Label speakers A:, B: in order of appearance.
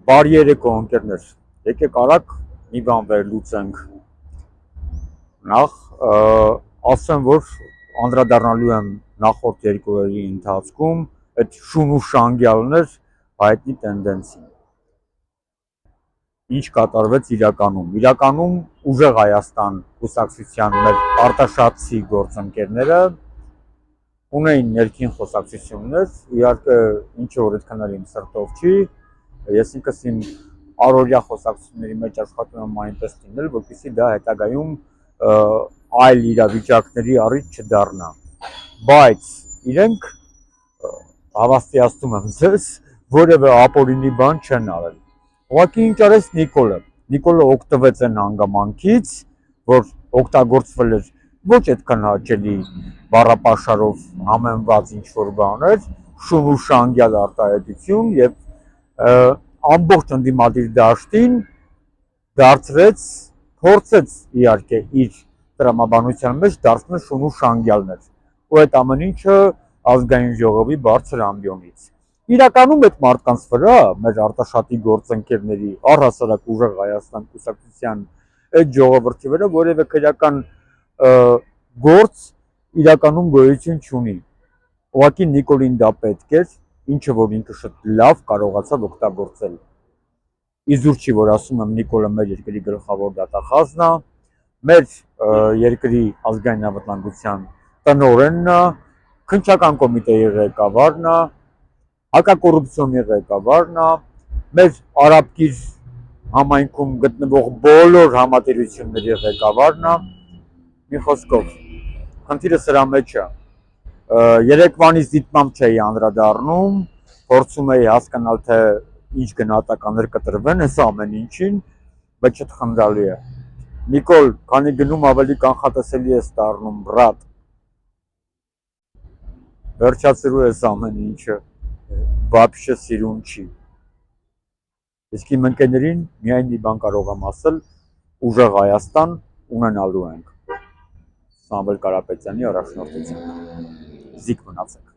A: Բարի երեկո ընկերներ, եկեք արագ մի բան վերլուծենք։ Նախ ասեմ, որ անդրադառնալու եմ նախորդ երկու օրերի ընթացքում այդ շուն ու շանգյալներ հայտնի տենդենսին։ Ինչ կատարվեց իրականում ուժեղ Հայաստան կուսակցության մեր արտաշատցի գործընկերները ունեին ներքին խոսակցություններ, իհարկե ինչը որ այդքան իմ սրտով չի, ես ինքս իմ առօրյա խոսակցությունների մեջ աշխատում եմ այնպես լինել, որպեսզի դա հետագայում այլ իրավիճակների առիթ չդառնա։ Բայց իրենք հավաստիացնում եմ ձեզ, որևէ ապօրինի բան չեն արել։ Ուղղակի ինչ արեց Նիկոլը օգտվեց այն հանգամանքից, որ օգտագործվել էր ոչ այդքան հաճելի բառապաշարով համեմված ինչ-որ բաներ, շուն ու շանգյալ արտահայտություն եւ ամբողջ ընդդիմադիր դաշտին փորձեց իհարկե իր տրամաբանության մեջ դարձնել շուն ու շանգյալներ, ու այդ ամեն ինչը ազգային ժողովի բարձր ամբիոնից։ Իրականում այդ մարդկանց վրա, մեր արտաշատի գործընկերների, առհասարակ ուժեղ Հայաստան կուսակցության այդ ժողովրդի վրա որևէ քրեական գործ իրականում գոյություն չունի։ Ուղղակի Նիկոլին դա պետք էր, ինչը որ ինքը շատ լավ կարողացավ օգտագործել։ Իզուր չի, որ ասում եմ Նիկոլը մեր երկրի գլխավոր դատախազն է, մեր երկրի ազգային անվտանգության տնօրենն է, քննչական կոմիտեի ղեկավարն է, հակակոռուպցիոնի ղեկավարն է, մեր արաբկիր համայնքում գտնվող բոլոր համատեղությունների ղեկավարն է։ Մի խոսքով, խնդիրը սրա մեջ է։ Երեկվանից դիտմամբ չէի անդրադառնում, փորձում էի հասկանալ, թե ինչ գնահատականներ կտրվեն այս ամեն ինչին, բայց շատ խնդալի է։ Նիկոլ, քանի գնում ավելի կանխատեսելի ես դառնում, բրատ։ Վերջացրու ես ամեն ինչը, вообще սիրուն չի։ Իսկ իմ ընկերներին միայն մի բան կարող եմ ասել, ուժեղ Հայաստան ունենալու ենք։ Սամվել Կարապետյանի առաջնորդությամբ։ Զիք մնացեք։